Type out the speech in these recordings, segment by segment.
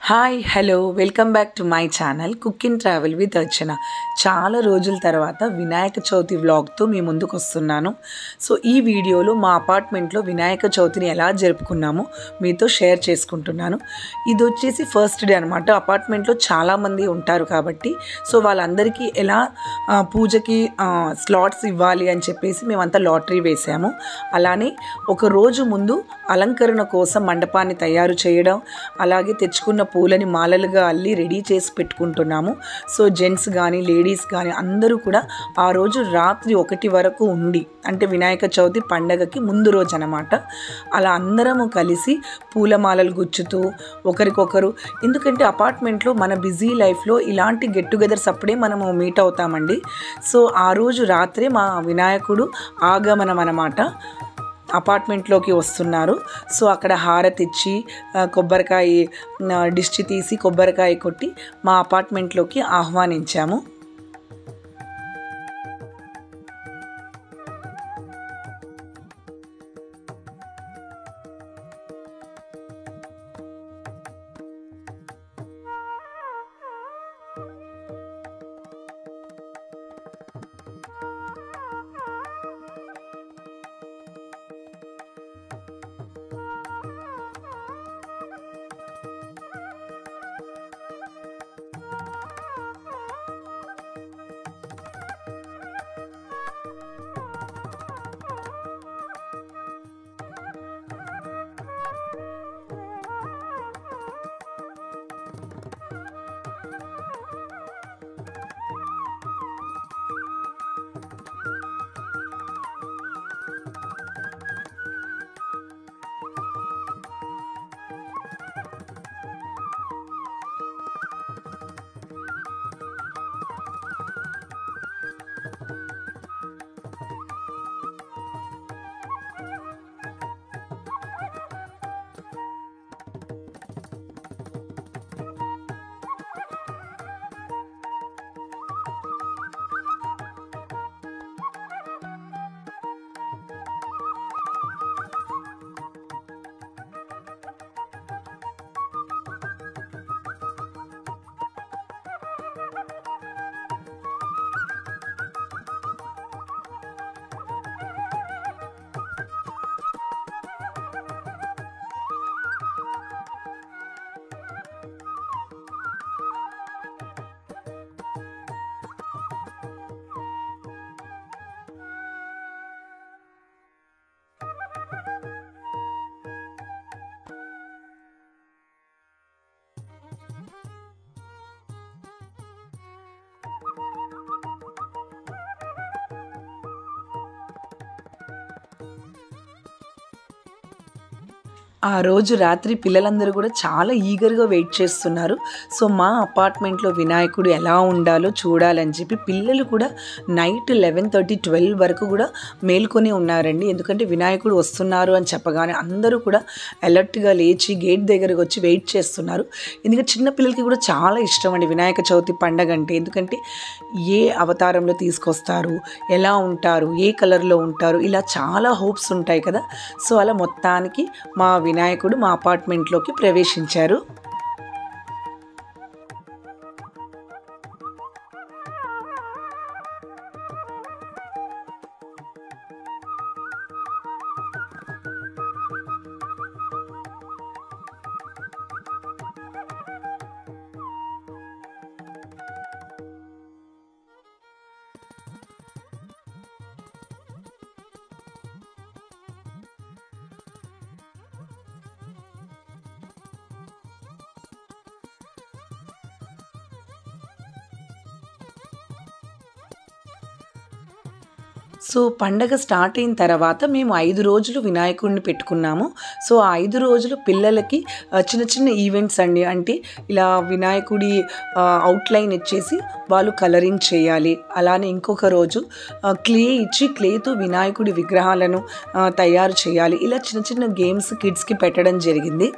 Hi hello welcome back to my channel cook and travel with Archana. చాలా రోజుల తర్వాత వినాయక చవితి వ్లాగ్తో మీ ముందుకు వస్తున్నాను. సో ఈ వీడియోలో మా అపార్ట్మెంట్లో వినాయక చవితిని ఎలా జరుపుకున్నామో మీతో షేర్ చేసుకుంటున్నాను. ఇది వచ్చేసి ఫస్ట్ డే అనమాట. అపార్ట్మెంట్లో చాలామంది ఉంటారు కాబట్టి సో వాళ్ళందరికీ ఎలా పూజకి స్లాట్స్ ఇవ్వాలి అని చెప్పేసి మేమంతా లాటరీ వేసాము. అలానే ఒక రోజు ముందు అలంకరణ కోసం మండపాన్ని తయారు చేయడం, అలాగే తెచ్చుకున్న పూలని మాలలుగా అల్లి రెడీ చేసి పెట్టుకుంటున్నాము. సో జెంట్స్ కానీ లేడీస్ కానీ అందరూ కూడా ఆ రోజు రాత్రి 1 వరకు ఉండి, అంటే వినాయక చవితి పండగకి ముందు రోజు అనమాట, అలా అందరము కలిసి పూలమాలలు గుచ్చుతూ ఒకరికొకరు, ఎందుకంటే అపార్ట్మెంట్లో మన బిజీ లైఫ్లో ఇలాంటి గెట్ టుగెదర్స్ అప్పుడే మనము మీట్ అవుతామండి. సో ఆ రోజు రాత్రే మా వినాయకుడు ఆగమనం అనమాట అపార్ట్మెంట్లోకి వస్తున్నారు. సో అక్కడ హారతి ఇచ్చి కొబ్బరికాయ దిష్టి తీసి కొబ్బరికాయ కొట్టి మా అపార్ట్మెంట్లోకి ఆహ్వానించాము. ఆ రోజు రాత్రి పిల్లలందరూ కూడా చాలా ఈగర్గా వెయిట్ చేస్తున్నారు. సో మా అపార్ట్మెంట్లో వినాయకుడు ఎలా ఉండాలో చూడాలని చెప్పి పిల్లలు కూడా నైట్ 11:30, 12 వరకు కూడా మేల్కొని ఉన్నారండి. ఎందుకంటే వినాయకుడు వస్తున్నారు అని చెప్పగానే అందరూ కూడా అలర్ట్గా లేచి గేట్ దగ్గరకు వచ్చి వెయిట్ చేస్తున్నారు. ఎందుకంటే చిన్నపిల్లలకి కూడా చాలా ఇష్టం అండి వినాయక చవితి పండగ అంటే. ఎందుకంటే ఏ అవతారంలో తీసుకొస్తారు, ఎలా ఉంటారు, ఏ కలర్లో ఉంటారు, ఇలా చాలా హోప్స్ ఉంటాయి కదా. సో అలా మొత్తానికి మా వినాయకుడు మా అపార్ట్మెంట్లోకి ప్రవేశించారు. సో పండగ స్టార్ట్ అయిన తర్వాత మేము 5 రోజులు వినాయకుడిని పెట్టుకున్నాము. సో ఆ 5 రోజులు పిల్లలకి చిన్న చిన్న ఈవెంట్స్ అండి. అంటే ఇలా వినాయకుడి అవుట్లైన్ ఇచ్చేసి వాళ్ళు కలరింగ్ చేయాలి. అలానే ఇంకొక రోజు క్లే ఇచ్చి క్లేతో వినాయకుడి విగ్రహాలను తయారు చేయాలి. ఇలా చిన్న చిన్న గేమ్స్ కిడ్స్కి పెట్టడం జరిగింది.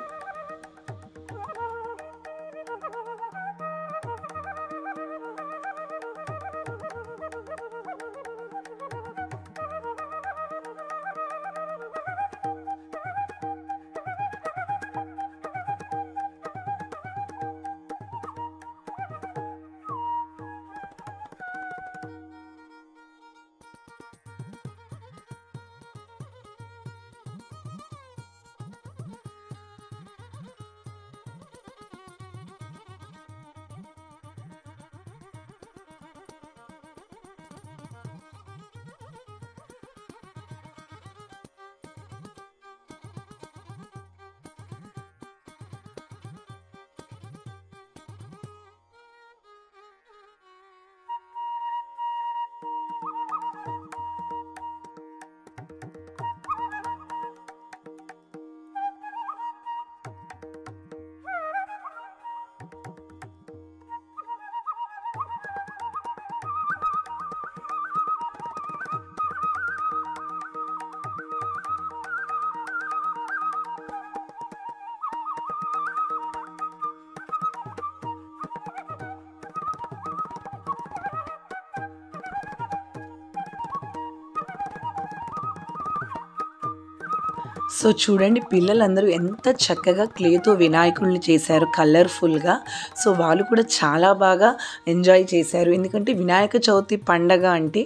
సో చూడండి పిల్లలందరూ ఎంత చక్కగా క్లేతో వినాయకుడిని చేశారు కలర్ఫుల్గా. సో వాళ్ళు కూడా చాలా బాగా ఎంజాయ్ చేశారు. ఎందుకంటే వినాయక చవితి పండగ అంటే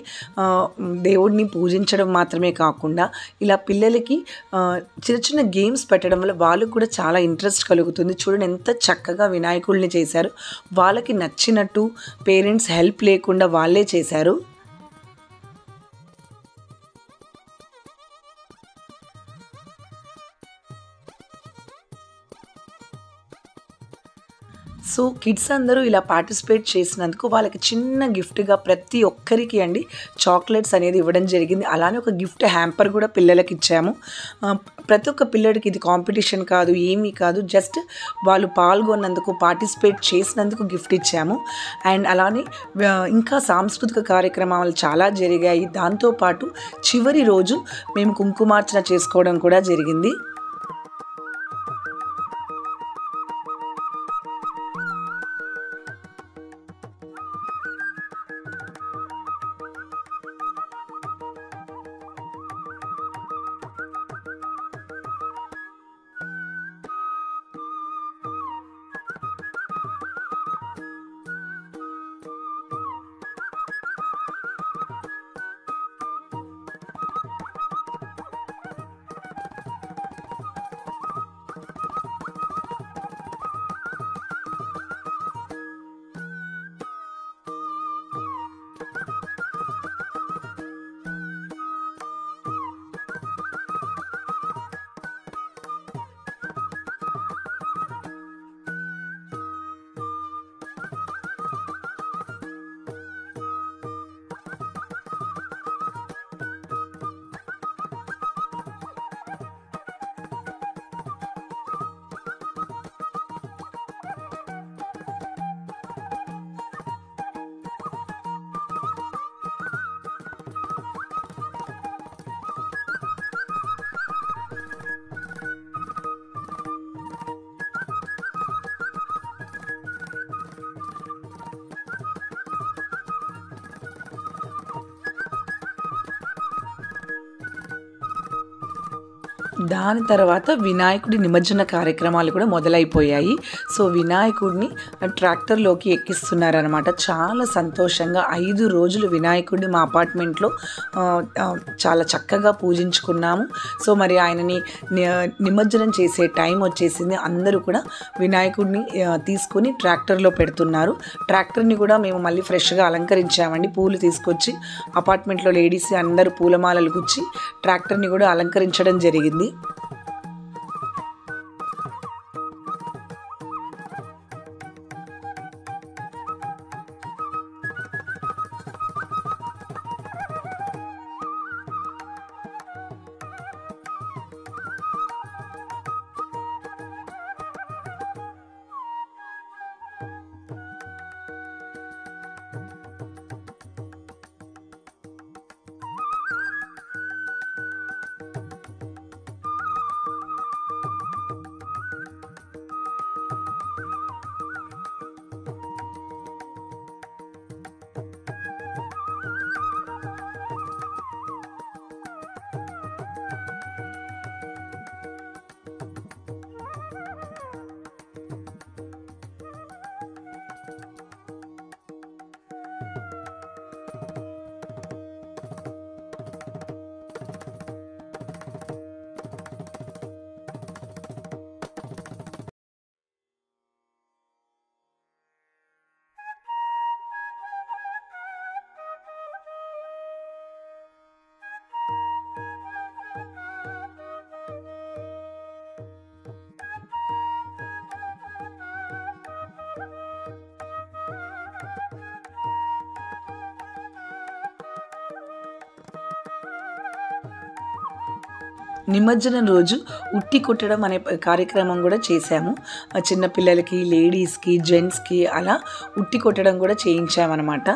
దేవుడిని పూజించడం మాత్రమే కాకుండా ఇలా పిల్లలకి చిన్న చిన్న గేమ్స్ పెట్టడం వల్ల వాళ్ళకు కూడా చాలా ఇంట్రెస్ట్ కలుగుతుంది. చూడండి ఎంత చక్కగా వినాయకుడిని చేశారు. వాళ్ళకి నచ్చినట్టు పేరెంట్స్ హెల్ప్ లేకుండా వాళ్ళే చేశారు. సో కిడ్స్ అందరూ ఇలా పార్టిసిపేట్ చేసినందుకు వాళ్ళకి చిన్న గిఫ్ట్గా ప్రతి ఒక్కరికి అండి చాక్లెట్స్ అనేది ఇవ్వడం జరిగింది. అలానే ఒక గిఫ్ట్ హ్యాంపర్ కూడా పిల్లలకి ఇచ్చాము. ప్రతి ఒక్క పిల్లడికి ఇది కాంపిటీషన్ కాదు, ఏమీ కాదు, జస్ట్ వాళ్ళు పాల్గొన్నందుకు పార్టిసిపేట్ చేసినందుకు గిఫ్ట్ ఇచ్చాము. అండ్ అలానే ఇంకా సాంస్కృతిక కార్యక్రమాలు చాలా జరిగాయి. దాంతోపాటు చివరి రోజు మేము కుంకుమార్చన చేసుకోవడం కూడా జరిగింది. దాని తర్వాత వినాయకుడి నిమజ్జన కార్యక్రమాలు కూడా మొదలైపోయాయి. సో వినాయకుడిని ట్రాక్టర్లోకి ఎక్కిస్తున్నారనమాట. చాలా సంతోషంగా 5 రోజులు వినాయకుడిని మా అపార్ట్మెంట్లో చాలా చక్కగా పూజించుకున్నాము. సో మరి ఆయనని నిమజ్జనం చేసే టైం వచ్చేసింది. అందరూ కూడా వినాయకుడిని తీసుకొని ట్రాక్టర్లో పెడుతున్నారు. ట్రాక్టర్ని కూడా మేము మళ్ళీ ఫ్రెష్గా అలంకరించామండి. పూలు తీసుకొచ్చి అపార్ట్మెంట్లో లేడీస్ అందరూ పూలమాలలు గుచ్చి ట్రాక్టర్ని కూడా అలంకరించడం జరిగింది. నిమజ్జనం రోజు ఉట్టి కొట్టడం అనే కార్యక్రమం కూడా చేశాము. చిన్నపిల్లలకి, లేడీస్కి, జెంట్స్కి అలా ఉట్టి కొట్టడం కూడా చేయించామన్నమాట.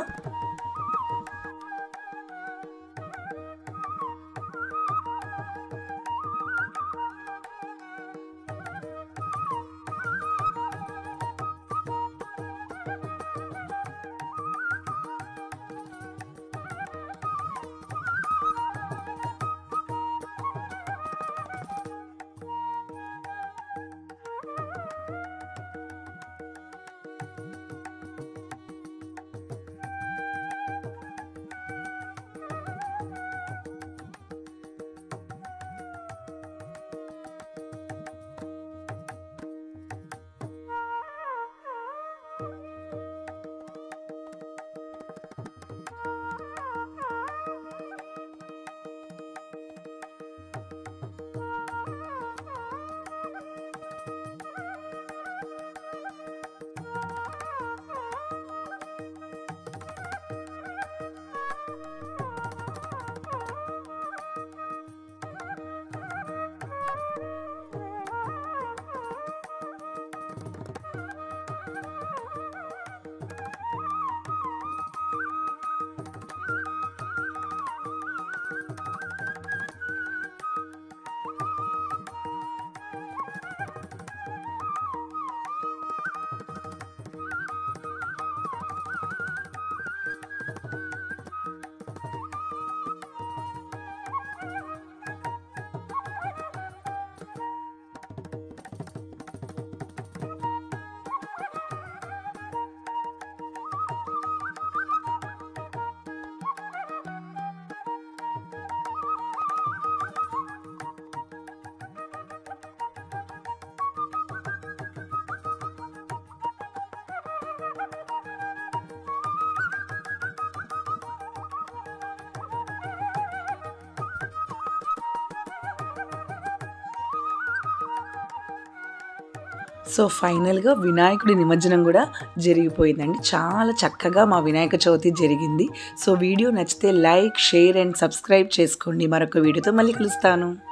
సో ఫైనల్గా వినాయకుడి నిమజ్జనం కూడా జరిగిపోయిందండి. చాలా చక్కగా మా వినాయక చవితి జరిగింది. సో వీడియో నచ్చితే లైక్, షేర్ అండ్ సబ్స్క్రైబ్ చేసుకోండి. మరొక వీడియోతో మళ్ళీ కలుస్తాను.